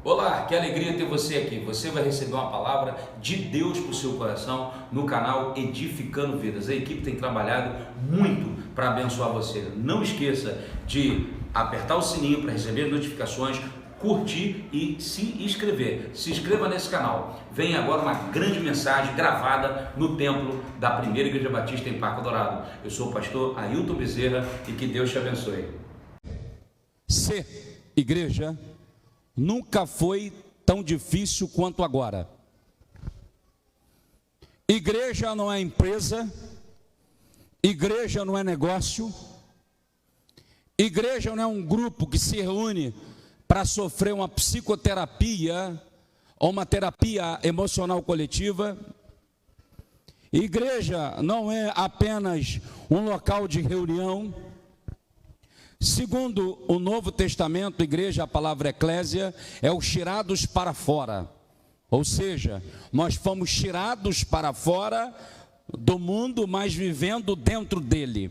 Olá, que alegria ter você aqui. Você vai receber uma palavra de Deus para o seu coração no canal Edificando Vidas. A equipe tem trabalhado muito para abençoar você. Não esqueça de apertar o sininho para receber as notificações, curtir e se inscrever. Se inscreva nesse canal. Vem agora uma grande mensagem gravada no templo da Primeira Igreja Batista em Parque Dourado. Eu sou o pastor Ailton Bezerra e que Deus te abençoe. Ser igreja nunca foi tão difícil quanto agora. Igreja não é empresa, igreja não é negócio, igreja não é um grupo que se reúne para sofrer uma psicoterapia ou uma terapia emocional coletiva. Igreja não é apenas um local de reunião. Segundo o Novo Testamento, igreja, a palavra eclésia, é os tirados para fora. Ou seja, nós fomos tirados para fora do mundo, mas vivendo dentro dele.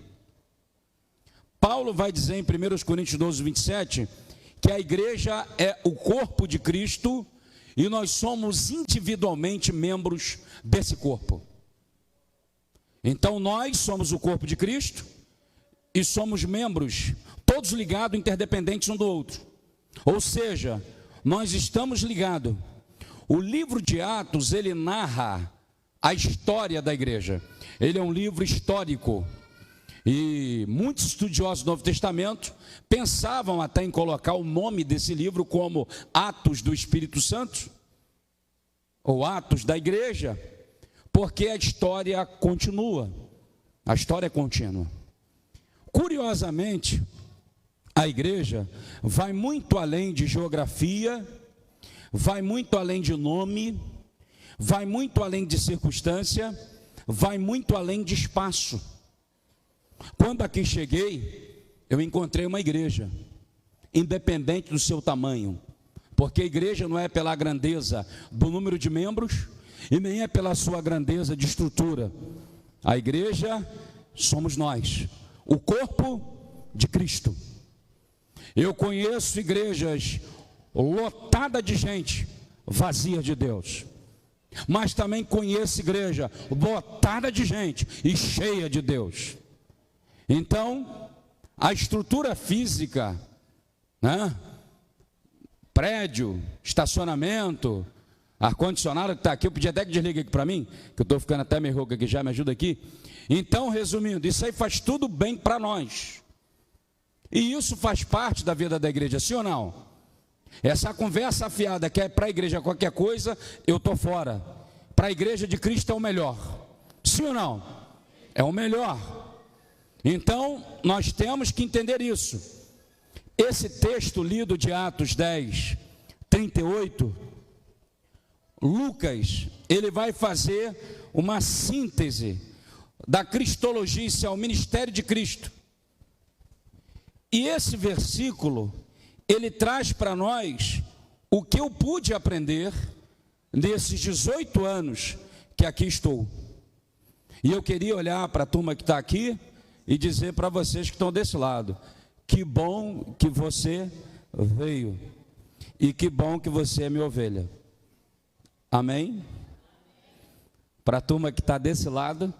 Paulo vai dizer em 1 Coríntios 12, 27, que a igreja é o corpo de Cristo e nós somos individualmente membros desse corpo. Então nós somos o corpo de Cristo e somos membros, todos ligados, interdependentes um do outro. Ou seja, nós estamos ligados. O livro de Atos, ele narra a história da igreja. Ele é um livro histórico. E muitos estudiosos do Novo Testamento pensavam até em colocar o nome desse livro como Atos do Espírito Santo, ou Atos da Igreja, porque a história continua. A história é contínua. Curiosamente, a igreja vai muito além de geografia, vai muito além de nome, vai muito além de circunstância, vai muito além de espaço. Quando aqui cheguei, eu encontrei uma igreja, independente do seu tamanho, porque a igreja não é pela grandeza do número de membros e nem é pela sua grandeza de estrutura. A igreja somos nós, o corpo de Cristo. Eu conheço igrejas lotadas de gente, vazia de Deus. Mas também conheço igreja lotada de gente e cheia de Deus. Então, a estrutura física, né? Prédio, estacionamento, ar-condicionado que está aqui, eu podia até que desligue aqui para mim, que eu estou ficando até meio rouco aqui, já me ajuda aqui. Então, resumindo, isso aí faz tudo bem para nós. E isso faz parte da vida da igreja, sim ou não? Essa conversa afiada que é para a igreja qualquer coisa, eu estou fora. Para a igreja de Cristo é o melhor. Sim ou não? É o melhor. Então, nós temos que entender isso. Esse texto lido de Atos 10, 38, Lucas, ele vai fazer uma síntese da cristologia, isso é o ministério de Cristo. E esse versículo, ele traz para nós o que eu pude aprender nesses 18 anos que aqui estou. E eu queria olhar para a turma que está aqui e dizer para vocês que estão desse lado, que bom que você veio e que bom que você é minha ovelha. Amém? Para a turma que está desse lado,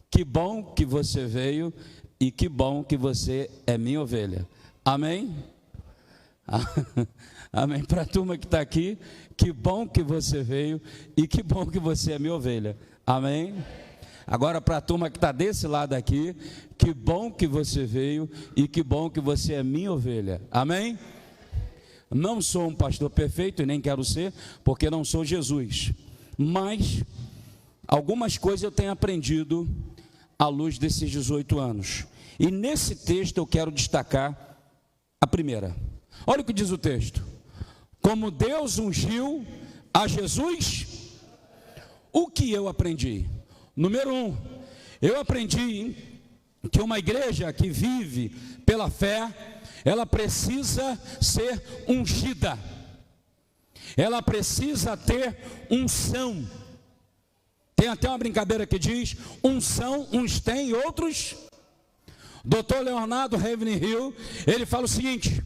que bom que você veio e que bom que você é minha ovelha. Amém? Amém. Para a turma que está aqui, que bom que você veio e que bom que você é minha ovelha. Amém? Agora para a turma que está desse lado aqui, que bom que você veio e que bom que você é minha ovelha. Amém? Não sou um pastor perfeito e nem quero ser, porque não sou Jesus. Mas algumas coisas eu tenho aprendido à luz desses 18 anos. E nesse texto eu quero destacar a primeira. Olha o que diz o texto. Como Deus ungiu a Jesus, o que eu aprendi? Número 1, eu aprendi que uma igreja que vive pela fé, ela precisa ser ungida. Ela precisa ter unção. Tem até uma brincadeira que diz, unção, uns tem, outros. Dr. Leonardo Ravenhill, ele fala o seguinte: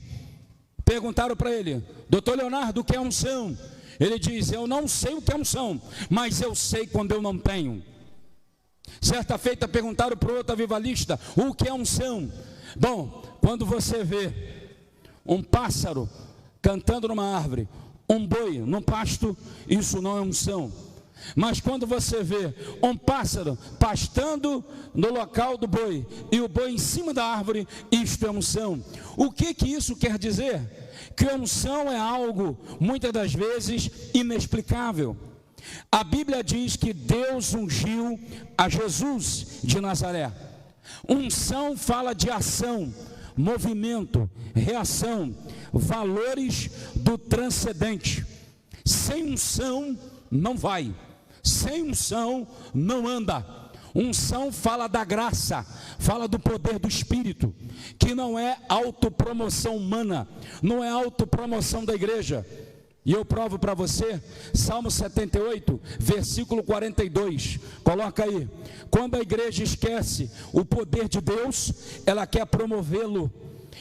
Perguntaram para ele: doutor Leonardo, o que é unção? Ele diz: eu não sei o que é unção, mas eu sei quando eu não tenho. Certa feita perguntaram para o outro avivalista: o que é unção? Bom, quando você vê um pássaro cantando numa árvore, um boi num pasto, isso não é unção. Mas quando você vê um pássaro pastando no local do boi e o boi em cima da árvore, isto é unção. O que isso quer dizer? Que a unção é algo, muitas das vezes, inexplicável. A Bíblia diz que Deus ungiu a Jesus de Nazaré. Unção fala de ação, movimento, reação, valores do transcendente. Sem unção não vai, sem unção não anda. Unção fala da graça, fala do poder do Espírito, que não é autopromoção humana, não é autopromoção da igreja. E eu provo para você, Salmo 78, versículo 42, coloca aí. Quando a igreja esquece o poder de Deus, ela quer promovê-lo,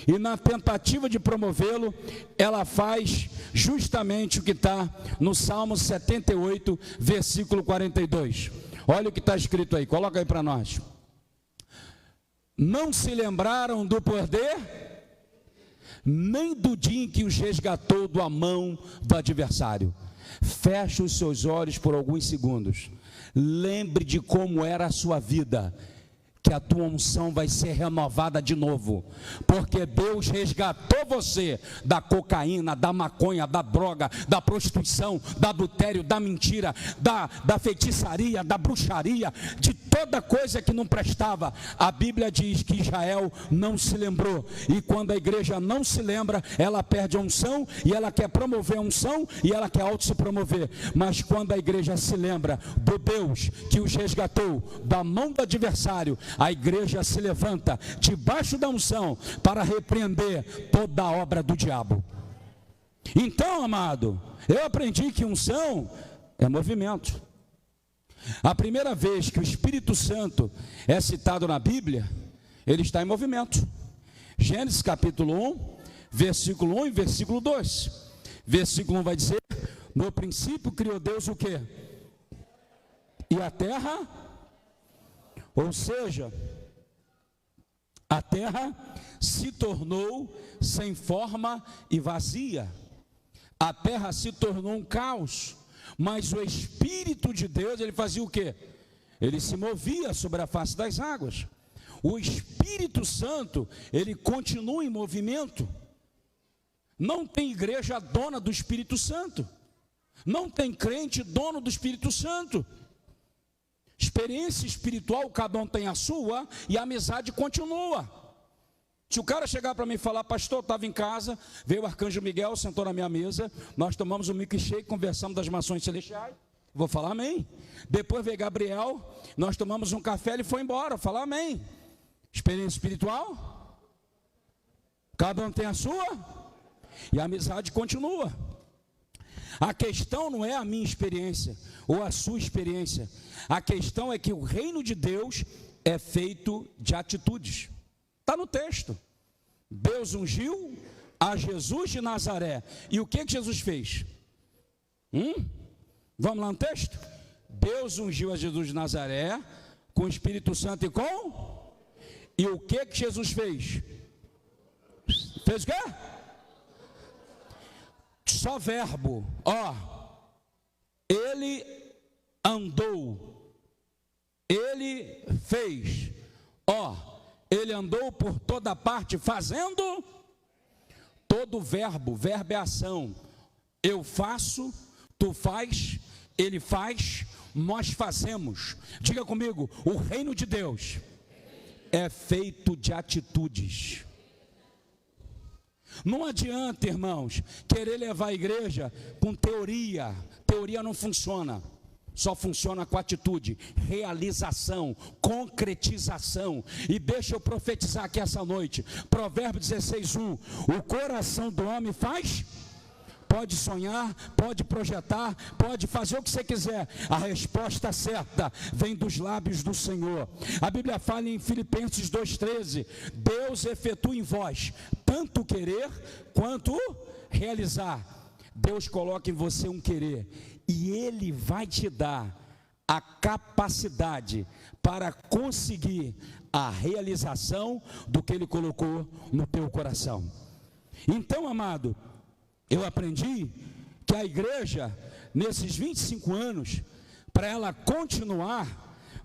e na tentativa de promovê-lo, ela faz justamente o que está no Salmo 78, versículo 42. Olha o que está escrito aí, coloca aí para nós. Não se lembraram do poder, nem do dia em que os resgatou da mão do adversário. Feche os seus olhos por alguns segundos. Lembre de como era a sua vida, que a tua unção vai ser renovada de novo, porque Deus resgatou você da cocaína, da maconha, da droga, da prostituição, do adultério, da mentira, da feitiçaria, da bruxaria, de toda coisa que não prestava. A Bíblia diz que Israel não se lembrou, e quando a igreja não se lembra, ela perde a unção, e ela quer promover a unção, e ela quer auto se promover. Mas quando a igreja se lembra do Deus que os resgatou da mão do adversário, a igreja se levanta debaixo da unção para repreender toda a obra do diabo. Então, amado, eu aprendi que unção é movimento. A primeira vez que o Espírito Santo é citado na Bíblia, ele está em movimento. Gênesis capítulo 1, versículo 1 e versículo 2. Versículo 1 vai dizer: no princípio criou Deus o quê? E a terra, ou seja, a terra se tornou sem forma e vazia. A terra se tornou um caos, mas o Espírito de Deus, ele fazia o quê? Ele se movia sobre a face das águas. O Espírito Santo, ele continua em movimento. Não tem igreja dona do Espírito Santo. Não tem crente dono do Espírito Santo. Experiência espiritual, cada um tem a sua, e a amizade continua. Se o cara chegar para mim e falar: pastor, eu estava em casa, veio o arcanjo Miguel, sentou na minha mesa, nós tomamos um milkshake, conversamos das mações celestiais, vou falar amém. Depois veio Gabriel, nós tomamos um café, ele foi embora, vou falar amém. Experiência espiritual, cada um tem a sua, e a amizade continua. A questão não é a minha experiência ou a sua experiência. A questão é que o reino de Deus é feito de atitudes. Está no texto. Deus ungiu a Jesus de Nazaré. E o que Jesus fez? Vamos lá no texto? Deus ungiu a Jesus de Nazaré com o Espírito Santo e com? E o que Jesus fez? Fez o quê? Só verbo, ele andou, ele fez, ele andou por toda parte fazendo. Todo verbo é ação. Eu faço, tu faz, ele faz, nós fazemos. Diga comigo: o reino de Deus é feito de atitudes. Não adianta, irmãos, querer levar a igreja com teoria. Teoria não funciona. Só funciona com atitude, realização, concretização. E deixa eu profetizar aqui essa noite. Provérbios 16:1. O coração do homem faz pode sonhar, pode projetar, pode fazer o que você quiser. A resposta certa vem dos lábios do Senhor. A Bíblia fala em Filipenses 2,13: Deus efetua em vós tanto querer quanto realizar. Deus coloca em você um querer e Ele vai te dar a capacidade para conseguir a realização do que Ele colocou no teu coração. Então, amado, eu aprendi que a igreja, nesses 25 anos, para ela continuar,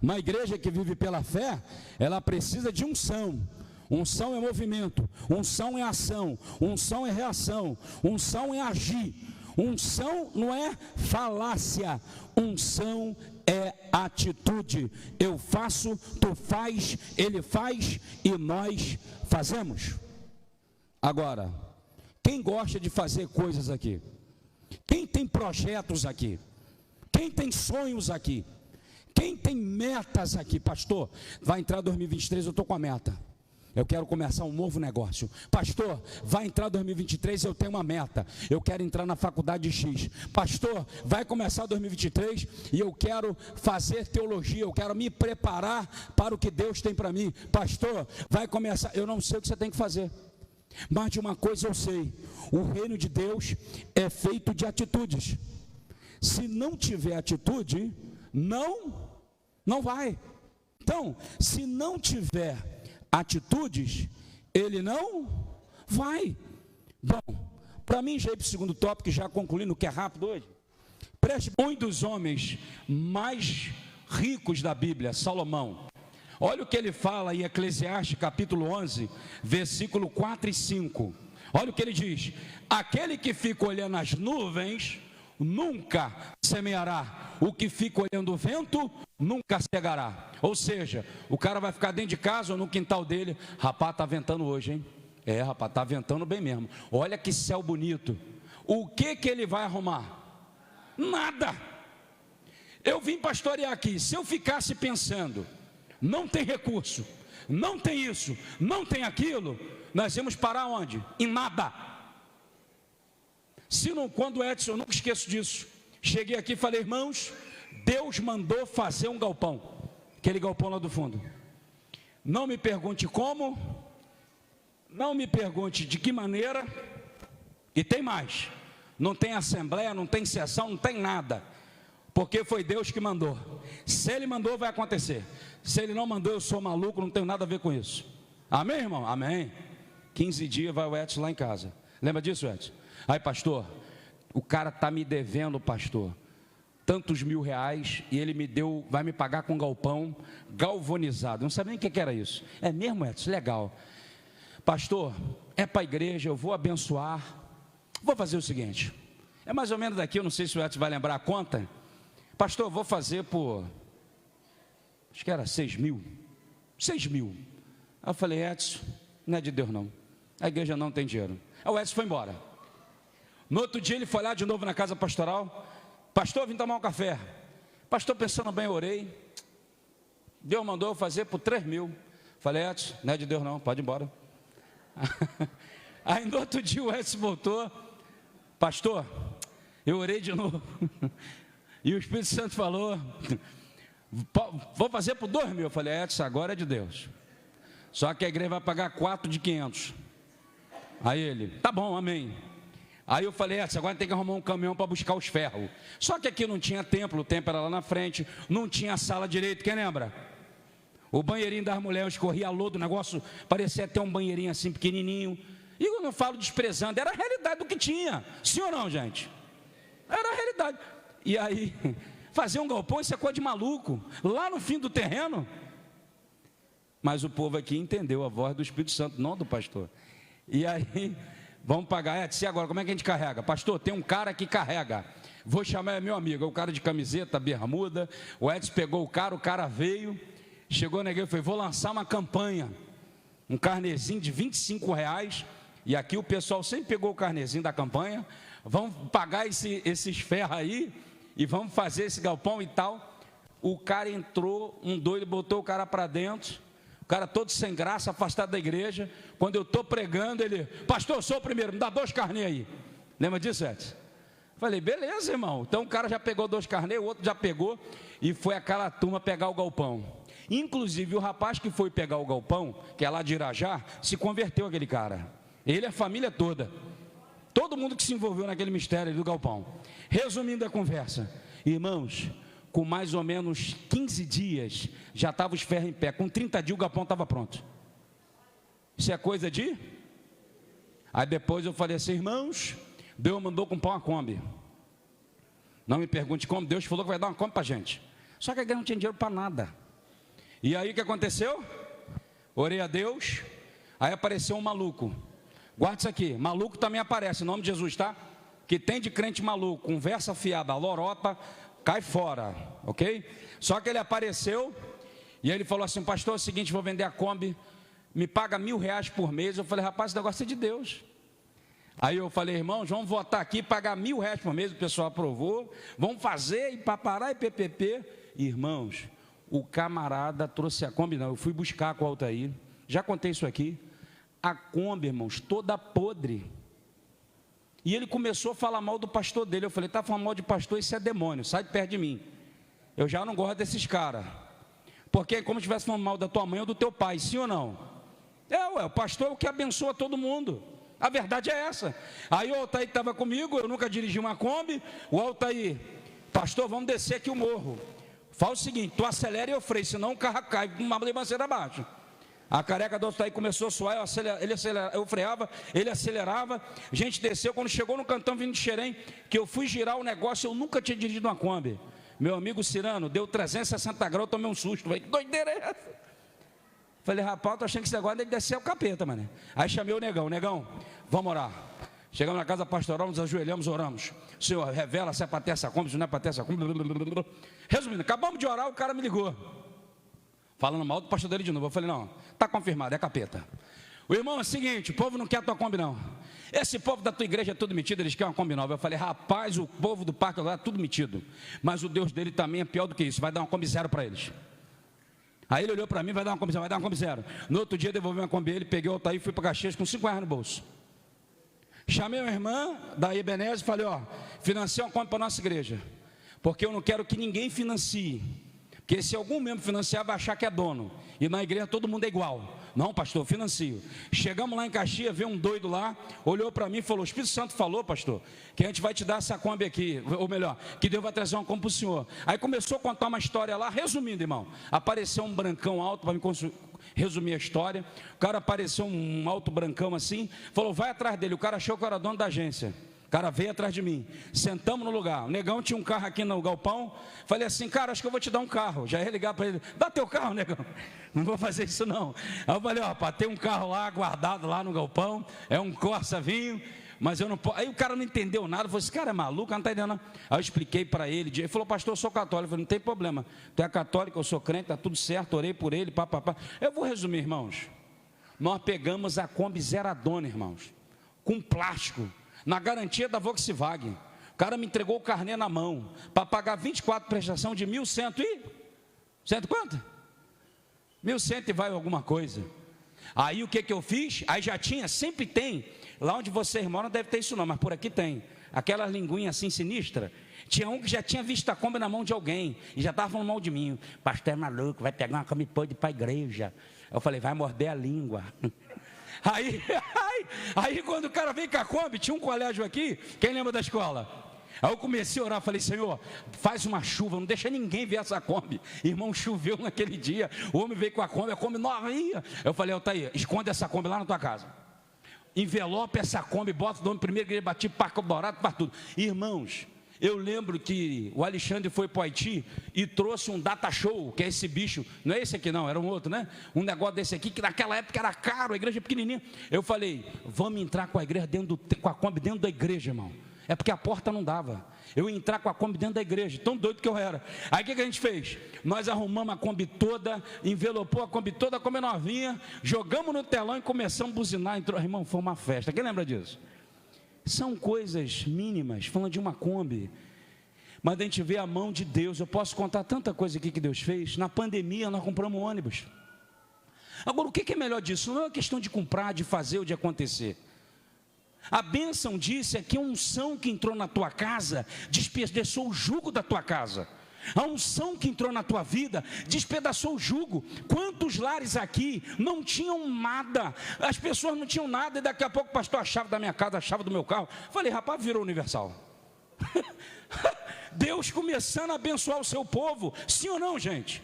uma igreja que vive pela fé, ela precisa de unção. Unção é movimento, unção é ação, unção é reação, unção é agir. Unção não é falácia, unção é atitude. Eu faço, tu faz, ele faz e nós fazemos. Agora, quem gosta de fazer coisas aqui? Quem tem projetos aqui? Quem tem sonhos aqui? Quem tem metas aqui? Pastor, vai entrar 2023, eu estou com a meta. Eu quero começar um novo negócio. Pastor, vai entrar 2023, eu tenho uma meta. Eu quero entrar na faculdade X. Pastor, vai começar 2023 e eu quero fazer teologia. Eu quero me preparar para o que Deus tem para mim. Pastor, vai começar. Eu não sei o que você tem que fazer, mas de uma coisa eu sei: o reino de Deus é feito de atitudes. Se não tiver atitude, não vai. Então, se não tiver atitudes, ele não vai. Bom, para mim já ir para o segundo tópico, já concluindo, que é rápido hoje. Preste, um dos homens mais ricos da Bíblia, Salomão. Olha o que ele fala em Eclesiastes capítulo 11, versículo 4 e 5. Olha o que ele diz: aquele que fica olhando as nuvens nunca semeará, o que fica olhando o vento nunca cegará. Ou seja, o cara vai ficar dentro de casa ou no quintal dele. Rapaz, tá ventando hoje, hein? É, rapaz, tá ventando bem mesmo. Olha que céu bonito. O que ele vai arrumar? Nada. Eu vim pastorear aqui. Se eu ficasse pensando, não tem recurso, não tem isso, não tem aquilo, nós íamos parar onde? Em nada. Se não, quando Edson, eu nunca esqueço disso, cheguei aqui e falei: irmãos, Deus mandou fazer um galpão, aquele galpão lá do fundo. Não me pergunte como, não me pergunte de que maneira, e tem mais, não tem assembleia, não tem sessão, não tem nada, porque foi Deus que mandou. Se Ele mandou, vai acontecer. Se Ele não mandou, eu sou maluco, não tenho nada a ver com isso. Amém, irmão? Amém. 15 dias vai o Edson lá em casa. Lembra disso, Edson? Aí, pastor, o cara está me devendo, pastor, tantos R$1.000, e ele me deu, vai me pagar com galpão galvanizado. Não sabia nem o que era isso. É mesmo, Edson? Legal. Pastor, é para a igreja, eu vou abençoar. Vou fazer o seguinte, é mais ou menos daqui, eu não sei se o Edson vai lembrar a conta. Pastor, eu vou fazer por, acho que era 6.000. 6.000. Aí eu falei: Edson, não é de Deus não, a igreja não tem dinheiro. Aí o Edson foi embora. No outro dia ele foi lá de novo na casa pastoral. Pastor, vim tomar um café. Pastor, pensando bem, eu orei. Deus mandou eu fazer por 3.000. Falei: Edson, não é de Deus não, pode ir embora. Aí no outro dia o Edson voltou: pastor, eu orei de novo. E o Espírito Santo falou: vou fazer por 2.000. Eu falei: Edson, agora é de Deus. Só que a igreja vai pagar 4 de 500. Aí ele: tá bom, amém. Aí eu falei: Edson, agora tem que arrumar um caminhão para buscar os ferros. Só que aqui não tinha templo, o templo era lá na frente, não tinha sala direito, quem lembra? O banheirinho das mulheres escorria lodo, o negócio parecia até um banheirinho assim pequenininho. E eu não falo desprezando, era a realidade do que tinha. Sim ou não, gente? Era a realidade. E aí, fazer um galpão, isso é coisa de maluco, lá no fim do terreno. Mas o povo aqui entendeu a voz do Espírito Santo, não do pastor. E aí, vamos pagar. Edson, e agora, como é que a gente carrega? Pastor, tem um cara que carrega. Vou chamar, é meu amigo, é o cara de camiseta, bermuda. O Edson pegou o cara veio, chegou na igreja e falou: vou lançar uma campanha, um carnezinho de R$25. E aqui o pessoal sempre pegou o carnezinho da campanha. Vamos pagar esses ferros aí e vamos fazer esse galpão e tal. O cara entrou, um doido, botou o cara para dentro. O cara todo sem graça, afastado da igreja. Quando eu estou pregando, ele: pastor, eu sou o primeiro, me dá 2 carnês aí. Lembra disso, Edson? Falei, beleza, irmão. Então o cara já pegou 2 carneiros, o outro já pegou, e foi aquela turma pegar o galpão. Inclusive o rapaz que foi pegar o galpão, que é lá de Irajá, se converteu aquele cara. Ele e a família toda. Todo mundo que se envolveu naquele mistério do galpão. Resumindo a conversa, irmãos, com mais ou menos 15 dias, já estava os ferros em pé. Com 30 dias o galpão estava pronto. Isso é coisa de... Aí depois eu falei assim, irmãos, Deus mandou comprar uma Kombi. Não me pergunte como, Deus falou que vai dar uma Kombi para a gente. Só que a igreja não tinha dinheiro para nada. E aí o que aconteceu? Orei a Deus, aí apareceu um maluco. Guarda isso aqui, maluco também aparece, em nome de Jesus, tá? Que tem de crente maluco, conversa fiada, lorota, cai fora, ok? Só que ele apareceu e ele falou assim, pastor, é o seguinte, vou vender a Kombi, me paga R$1.000 por mês. Eu falei, rapaz, esse negócio é de Deus. Aí eu falei, irmãos, vamos votar aqui, pagar R$1.000 por mês, o pessoal aprovou, vamos fazer, e papará, e PPP. Irmãos, o camarada trouxe a Kombi, não, eu fui buscar com o Altair, já contei isso aqui, a Kombi, irmãos, toda podre. E ele começou a falar mal do pastor dele. Eu falei, está falando mal de pastor, isso é demônio, sai de perto de mim. Eu já não gosto desses caras. Porque é como se estivesse falando mal da tua mãe ou do teu pai, sim ou não? O pastor é o que abençoa todo mundo. A verdade é essa. Aí o Altair estava comigo, eu nunca dirigi uma Kombi. O Altair, pastor, vamos descer aqui o morro. Fala o seguinte, tu acelera e eu freio, senão o carro cai com uma ribanceira abaixo. A careca do Altair começou a suar, eu freava, ele acelerava, a gente desceu, quando chegou no cantão vindo de Xerém, que eu fui girar o negócio, eu nunca tinha dirigido uma Kombi. Meu amigo Cirano, deu 360 graus, eu tomei um susto, falei, que doideira é essa? Falei, rapaz, eu tô achando que esse negócio deve descer o capeta, mano. Aí chamei o negão, vamos orar. Chegamos na casa pastoral, nos ajoelhamos, oramos. Senhor, revela se é para ter essa Kombi, se não é para ter essa Kombi. Resumindo, acabamos de orar, o cara me ligou. Falando mal do pastor dele de novo. Eu falei, não, está confirmado, é capeta. O irmão é o seguinte, o povo não quer a tua Kombi não. Esse povo da tua igreja é tudo metido, eles querem uma Kombi nova. Eu falei, rapaz, o povo do parque lá é tudo metido. Mas o Deus dele também é pior do que isso, vai dar uma Kombi 0 para eles. Aí ele olhou para mim, vai dar uma Kombi 0, vai dar uma Kombi 0. No outro dia devolvi uma Kombi a ele, peguei o Altair e fui para Caxias com R$5 no bolso. Chamei uma irmã da Ebenezer e falei, ó, financia uma Kombi para a nossa igreja. Porque eu não quero que ninguém financie. Porque se algum membro financiar, vai achar que é dono. E na igreja todo mundo é igual. Não, pastor, financio. Chegamos lá em Caxias, veio um doido lá, olhou para mim e falou, o Espírito Santo falou, pastor, que a gente vai te dar essa Kombi aqui. Ou melhor, que Deus vai trazer uma Kombi para o senhor. Aí começou a contar uma história lá, resumindo, irmão. Apareceu um brancão alto para me resumir a história. O cara apareceu um alto brancão assim, falou, vai atrás dele. O cara achou que eu era dono da agência. O cara veio atrás de mim, sentamos no lugar. O negão tinha um carro aqui no galpão. Falei assim, cara, acho que eu vou te dar um carro. Já ia ligar para ele, dá teu carro, negão. Não vou fazer isso não. Aí eu falei, ó, rapaz, tem um carro lá guardado lá no galpão, é um Corsa vinho, mas eu não posso. Aí o cara não entendeu nada, falou, esse cara é maluco, não está entendendo não. Aí eu expliquei para ele, ele falou, pastor, eu sou católico. Eu falei, não tem problema, tu é católico, eu sou crente, está tudo certo, orei por ele, papapá. Eu vou resumir, irmãos. Nós pegamos a Kombi zeradona, irmãos, com plástico, na garantia da Volkswagen. O cara me entregou o carnê na mão, para pagar 24 prestação de 1.100 e... Cento quanto? 1.100 e vai alguma coisa. Aí o que eu fiz? Aí já tinha, sempre tem, lá onde vocês moram deve ter isso não, mas por aqui tem, aquela linguinha assim sinistra. Tinha um que já tinha visto a Kombi na mão de alguém, e já estava falando mal de mim. Pastor é maluco, vai pegar uma Kombi podre para a igreja. Eu falei, vai morder a língua. Aí quando o cara veio com a Kombi, tinha um colégio aqui, quem lembra da escola? Aí eu comecei a orar, falei, Senhor, faz uma chuva, não deixa ninguém ver essa Kombi. Irmão, choveu naquele dia, o homem veio com a Kombi nova. Eu falei, Altair, esconde essa Kombi lá na tua casa. Envelope essa Kombi, bota o nome primeiro, igreja bati, Parque Dourado, para tudo. Irmãos, eu lembro que o Alexandre foi para o Haiti e trouxe um data show, que é esse bicho, não é esse aqui não, era um outro, né? Um negócio desse aqui, que naquela época era caro, a igreja pequenininha. Eu falei, vamos entrar com a igreja com a Kombi dentro da igreja, irmão. É porque a porta não dava. Eu ia entrar com a Kombi dentro da igreja, tão doido que eu era. Aí o que a gente fez? Nós arrumamos a Kombi toda, envelopou a Kombi toda, a Kombi novinha, jogamos no telão e começamos a buzinar. Entrou, irmão, foi uma festa. Quem lembra disso? São coisas mínimas, falando de uma Kombi, mas a gente vê a mão de Deus. Eu posso contar tanta coisa aqui que Deus fez. Na pandemia nós compramos um ônibus. Agora o que é melhor disso? Não é uma questão de comprar, de fazer ou de acontecer. A bênção disso é que a unção que entrou na tua casa despedaçou o jugo da tua casa. A unção que entrou na tua vida despedaçou o jugo. Quantos lares aqui não tinham nada? As pessoas não tinham nada, e daqui a pouco, pastor, a chave da minha casa, a chave do meu carro. Falei, rapaz, virou universal. Deus começando a abençoar o seu povo, sim ou não, gente?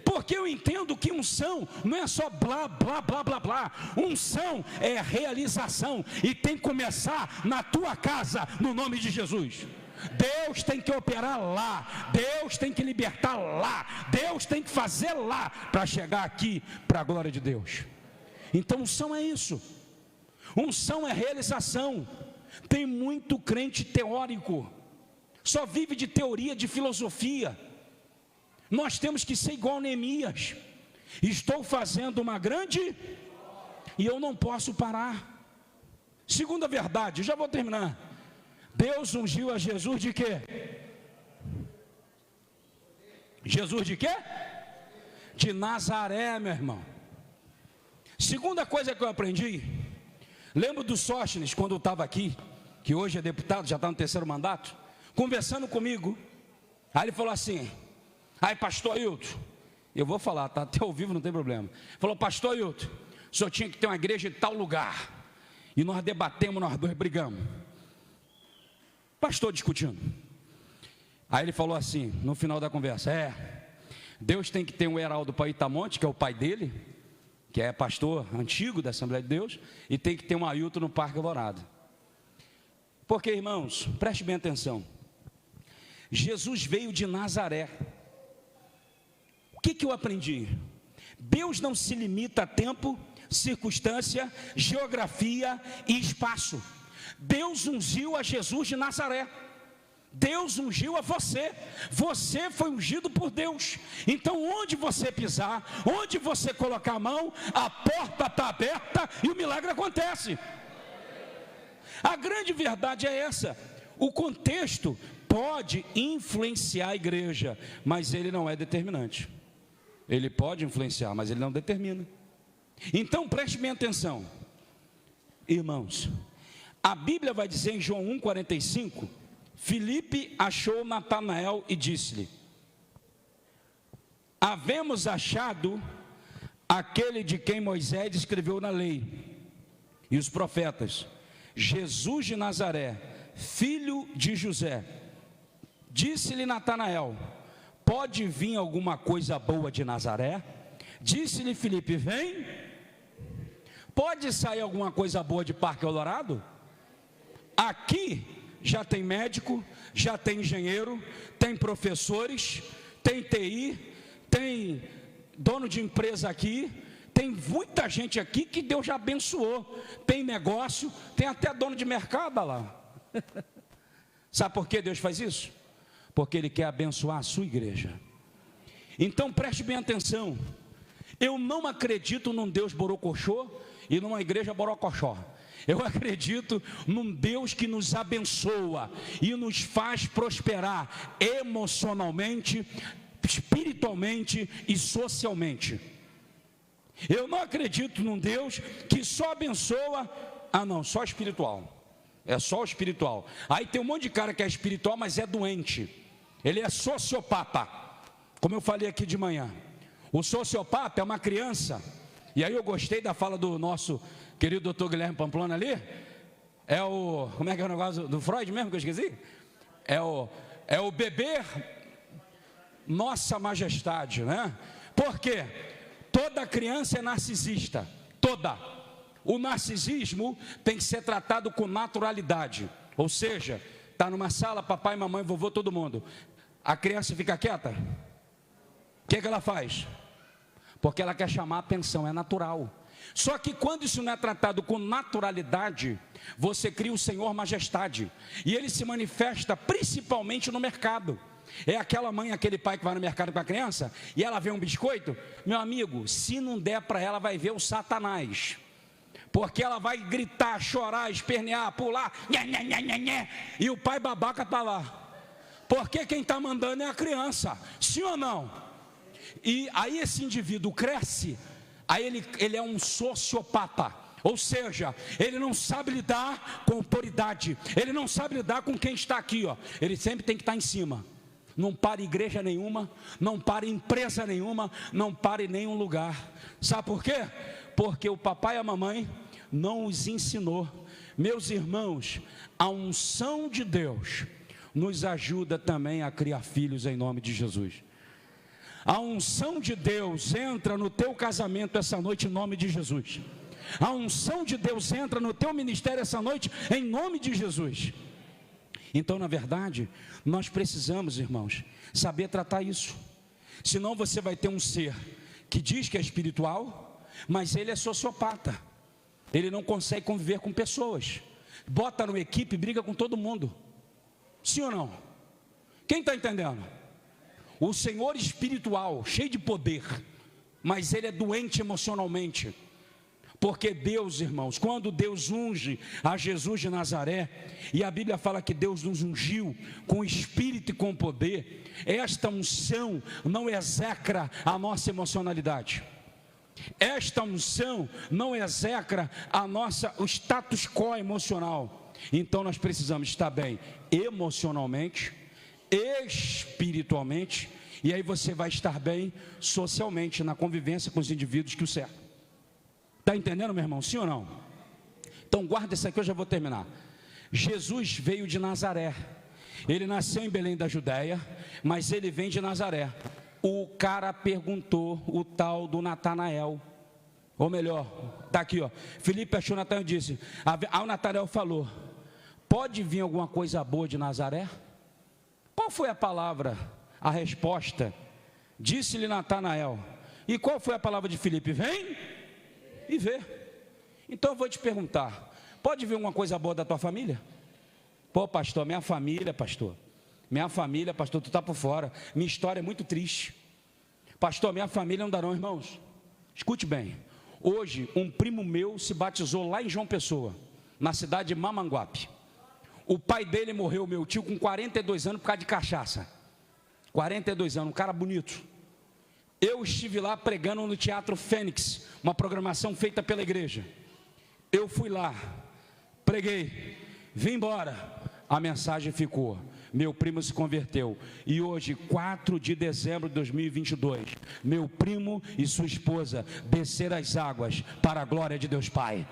Porque eu entendo que unção não é só blá, blá, blá, blá, blá. Unção é realização, e tem que começar na tua casa, no nome de Jesus. Deus tem que operar lá, Deus tem que libertar lá, Deus tem que fazer lá, para chegar aqui, para a glória de Deus. Então unção é isso, unção é realização. Tem muito crente teórico, só vive de teoria, de filosofia. Nós temos que ser igual a Neemias. Estou fazendo uma grande e eu não posso parar. Segunda verdade, já vou terminar. Deus ungiu a Jesus de quê? Jesus de quê? De Nazaré, meu irmão. Segunda coisa que eu aprendi, lembro do Sóstenes, quando eu estava aqui, que hoje é deputado, já está no 3º mandato, conversando comigo. Aí ele falou assim, aí pastor Ailton, eu vou falar, tá até ao vivo, não tem problema. Falou, pastor Ailton, o senhor tinha que ter uma igreja em tal lugar. E nós debatemos, nós dois brigamos. Pastor discutindo. Aí ele falou assim, no final da conversa, Deus tem que ter um Heraldo para Itamonte, que é o pai dele, que é pastor antigo da Assembleia de Deus, e tem que ter um Ailton no Parque Alvorada. Porque, irmãos, preste bem atenção, Jesus veio de Nazaré. O que eu aprendi? Deus não se limita a tempo, circunstância, geografia e espaço. Deus ungiu a Jesus de Nazaré. Deus ungiu a você. Você foi ungido por Deus. Então onde você pisar, onde você colocar a mão, a porta está aberta e o milagre acontece. A grande verdade é essa. O contexto pode influenciar a igreja, mas ele não é determinante. Ele pode influenciar, mas ele não determina. Então preste bem atenção, irmãos. A Bíblia vai dizer em João 1,45, Filipe achou Natanael e disse-lhe, havemos achado aquele de quem Moisés escreveu na lei e os profetas, Jesus de Nazaré, filho de José. Disse-lhe Natanael, pode vir alguma coisa boa de Nazaré? Disse-lhe Filipe, vem. Pode sair alguma coisa boa de Parque Alvorada? Aqui já tem médico, já tem engenheiro, tem professores, tem TI, tem dono de empresa aqui, tem muita gente aqui que Deus já abençoou, tem negócio, tem até dono de mercado lá. Sabe por que Deus faz isso? Porque Ele quer abençoar a sua igreja. Então preste bem atenção, eu não acredito num Deus borocochô e numa igreja borocochó. Eu acredito num Deus que nos abençoa e nos faz prosperar emocionalmente, espiritualmente e socialmente. Eu não acredito num Deus que só abençoa, só espiritual. É só o espiritual. Aí tem um monte de cara que é espiritual, mas é doente. Ele é sociopata. Como eu falei aqui de manhã. O sociopata é uma criança. E aí eu gostei da fala do nosso querido doutor Guilherme Pamplona ali. Como é que é o negócio do Freud mesmo que eu esqueci? É o bebê Nossa Majestade, né? Por quê? Toda criança é narcisista. Toda. O narcisismo tem que ser tratado com naturalidade. Ou seja, está numa sala, papai, mamãe, vovô, todo mundo. A criança fica quieta. O que ela faz? Porque ela quer chamar a atenção, é natural. Só que quando isso não é tratado com naturalidade, você cria o Senhor Majestade. E ele se manifesta principalmente no mercado. É aquela mãe, aquele pai que vai no mercado com a criança e ela vê um biscoito. Meu amigo, se não der para ela, vai ver o Satanás. Porque ela vai gritar, chorar, espernear, pular, nhé, nhé, nhé, nhé, nhé, e o pai babaca está lá. Porque quem está mandando é a criança, sim ou não? E aí esse indivíduo cresce, aí ele é um sociopata. Ou seja, ele não sabe lidar com autoridade, ele não sabe lidar com quem está aqui, ó. Ele sempre tem que estar em cima. Não para igreja nenhuma, não para empresa nenhuma, não para em nenhum lugar. Sabe por quê? Porque o papai e a mamãe não os ensinou. Meus irmãos, a unção de Deus nos ajuda também a criar filhos em nome de Jesus. A unção de Deus entra no teu casamento essa noite em nome de Jesus. A unção de Deus entra no teu ministério essa noite em nome de Jesus. Então, na verdade, nós precisamos, irmãos, saber tratar isso. Senão você vai ter um ser que diz que é espiritual, mas ele é sociopata. Ele não consegue conviver com pessoas. Bota numa equipe e briga com todo mundo. Sim ou não? Quem está entendendo? O Senhor espiritual, cheio de poder, mas ele é doente emocionalmente. Porque Deus, irmãos, quando Deus unge a Jesus de Nazaré, e a Bíblia fala que Deus nos ungiu com espírito e com poder, esta unção não execra a nossa emocionalidade. Esta unção não execra o status quo emocional. Então nós precisamos estar bem emocionalmente, espiritualmente, e aí você vai estar bem socialmente, na convivência com os indivíduos que o cercam. Está entendendo, meu irmão? Sim ou não? Então guarda isso aqui, eu já vou terminar. Jesus veio de Nazaré. Ele nasceu em Belém da Judéia, mas ele vem de Nazaré. O cara perguntou, o tal do Natanael, ou melhor, está aqui, ó. Filipe achou Natanael e disse, o Natanael falou, pode vir alguma coisa boa de Nazaré? Qual foi a palavra, a resposta? Disse-lhe Natanael. E qual foi a palavra de Filipe? Vem e vê. Então eu vou te perguntar, pode vir alguma coisa boa da tua família? Pô, pastor, minha família, pastor, tu está por fora, minha história é muito triste. Pastor, minha família não dá não, irmãos. Escute bem, hoje um primo meu se batizou lá em João Pessoa, na cidade de Mamanguape. O pai dele morreu, meu tio, com 42 anos por causa de cachaça. 42 anos, um cara bonito. Eu estive lá pregando no Teatro Fênix, uma programação feita pela igreja. Eu fui lá, preguei, vim embora. A mensagem ficou, meu primo se converteu. E hoje, 4 de dezembro de 2022, meu primo e sua esposa desceram as águas para a glória de Deus Pai.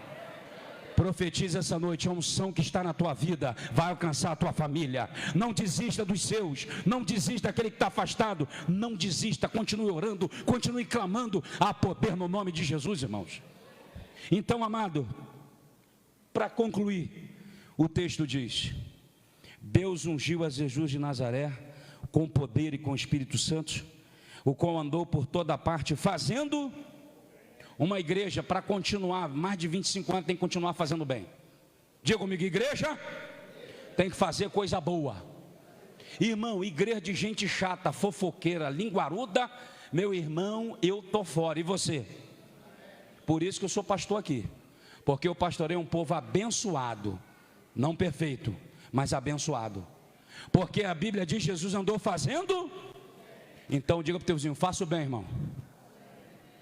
Profetiza essa noite, a unção que está na tua vida vai alcançar a tua família. Não desista dos seus, não desista daquele que está afastado, não desista, continue orando, continue clamando. Há poder no nome de Jesus, irmãos. Então, amado, para concluir, o texto diz, Deus ungiu a Jesus de Nazaré com poder e com o Espírito Santo, o qual andou por toda parte fazendo. Uma igreja, para continuar, mais de 25 anos, tem que continuar fazendo bem. Diga comigo, igreja tem que fazer coisa boa. Irmão, igreja de gente chata, fofoqueira, linguaruda, meu irmão, eu tô fora. E você? Por isso que eu sou pastor aqui. Porque eu pastorei um povo abençoado. Não perfeito, mas abençoado. Porque a Bíblia diz que Jesus andou fazendo. Então diga para o teu vizinho, faça o bem, irmão.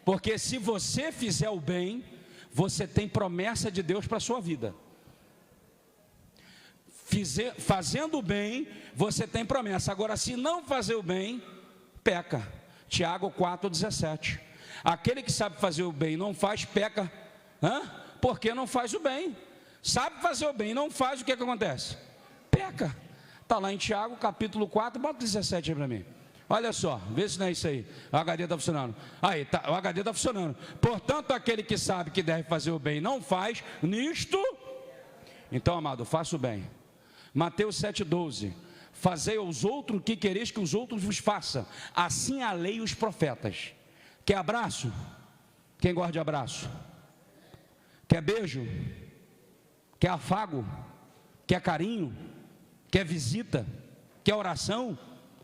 Porque se você fizer o bem, você tem promessa de Deus para a sua vida. Fazendo o bem, você tem promessa. Agora, se não fazer o bem, peca. Tiago 4,17. Aquele que sabe fazer o bem e não faz, peca. Porque não faz o bem. Sabe fazer o bem e não faz, o que acontece? Peca. Está lá em Tiago, capítulo 4, bota 17 aí para mim. Olha só, vê se não é isso aí. O HD está funcionando. Aí, tá, o HD está funcionando. Portanto, aquele que sabe que deve fazer o bem não faz, nisto. Então, amado, faça o bem. Mateus 7,12. Fazei aos outros o que quereis que os outros vos façam. Assim a lei e os profetas. Quer abraço? Quem gosta de abraço? Quer beijo? Quer afago? Quer carinho? Quer visita? Quer oração?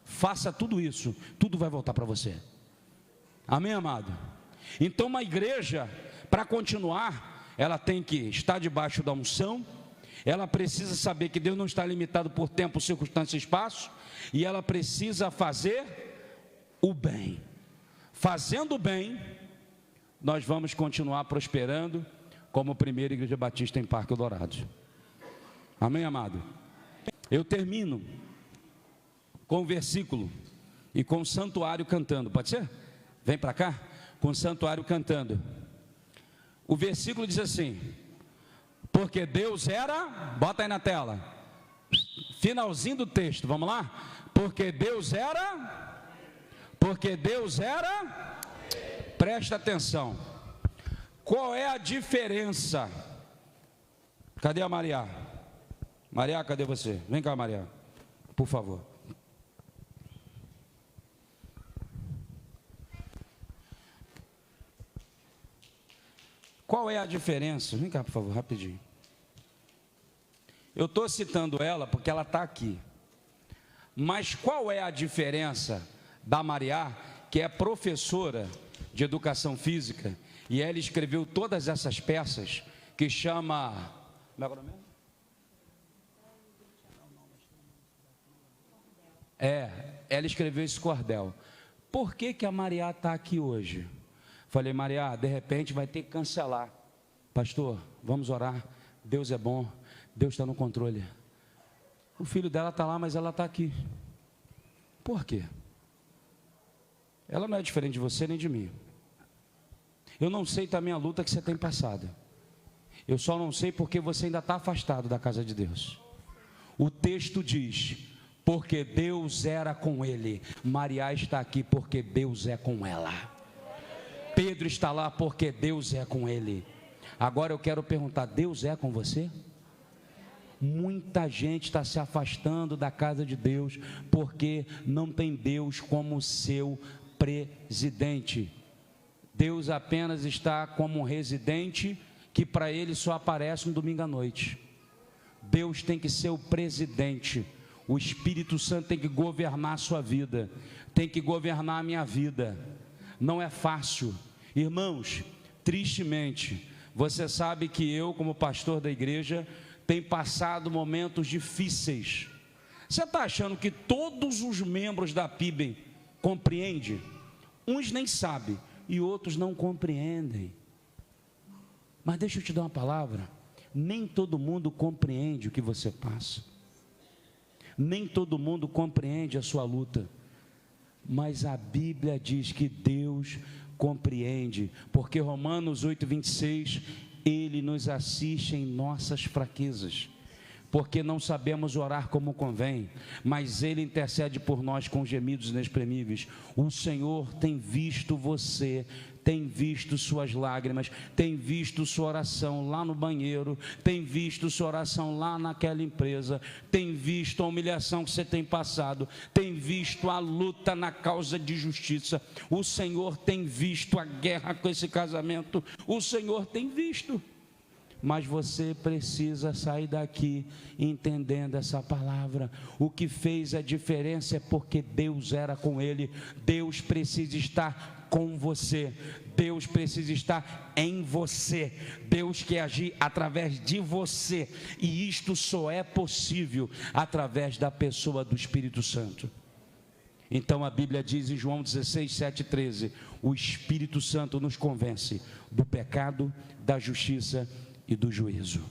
Faça tudo isso, tudo vai voltar para você. Amém, amado? Então uma igreja, para continuar, ela tem que estar debaixo da unção. Ela precisa saber que Deus não está limitado por tempo, circunstância e espaço. E ela precisa fazer o bem. Fazendo o bem, nós vamos continuar prosperando, como primeira igreja batista em Parque Dourado. Amém, amado? Eu termino com o versículo e com o santuário cantando, pode ser? Vem para cá, com o santuário cantando. O versículo diz assim: porque Deus era, bota aí na tela, finalzinho do texto, vamos lá? Porque Deus era, presta atenção, qual é a diferença? Cadê a Maria? Maria, cadê você? Vem cá, Maria, por favor. Qual é a diferença? Vem cá, por favor, rapidinho. Eu estou citando ela porque ela está aqui. Mas qual é a diferença da Maria, que é professora de educação física, e ela escreveu todas essas peças, que chama... ela escreveu esse cordel. Por que que a Maria está aqui hoje? Falei, Maria, de repente vai ter que cancelar. Pastor, vamos orar. Deus é bom, Deus está no controle. O filho dela está lá, mas ela está aqui. Por quê? Ela não é diferente de você nem de mim. Eu não sei também a luta que você tem passado. Eu só não sei porque você ainda está afastado da casa de Deus. O texto diz, porque Deus era com ele. Maria está aqui porque Deus é com ela. Pedro está lá porque Deus é com ele. Agora eu quero perguntar, Deus é com você? Muita gente está se afastando da casa de Deus porque não tem Deus como seu presidente. Deus apenas está como um residente que para ele só aparece um domingo à noite. Deus tem que ser o presidente. O Espírito Santo tem que governar a sua vida, tem que governar a minha vida. Não é fácil, irmãos. Tristemente, você sabe que eu, como pastor da igreja, tenho passado momentos difíceis. Você está achando que todos os membros da PIB compreendem? Uns nem sabem e outros não compreendem. Mas deixa eu te dar uma palavra: nem todo mundo compreende o que você passa, nem todo mundo compreende a sua luta, mas a Bíblia diz que Deus compreende, porque Romanos 8:26, Ele nos assiste em nossas fraquezas, porque não sabemos orar como convém, mas Ele intercede por nós com gemidos inexprimíveis. O Senhor tem visto você, tem visto suas lágrimas, tem visto sua oração lá no banheiro, tem visto sua oração lá naquela empresa, tem visto a humilhação que você tem passado, tem visto a luta na causa de justiça. O Senhor tem visto a guerra com esse casamento, o Senhor tem visto. Mas você precisa sair daqui entendendo essa palavra. O que fez a diferença é porque Deus era com ele. Deus precisa estar com você. Deus precisa estar em você. Deus quer agir através de você. E isto só é possível através da pessoa do Espírito Santo. Então a Bíblia diz em João 16, 7, 13: o Espírito Santo nos convence do pecado, da justiça e do juízo.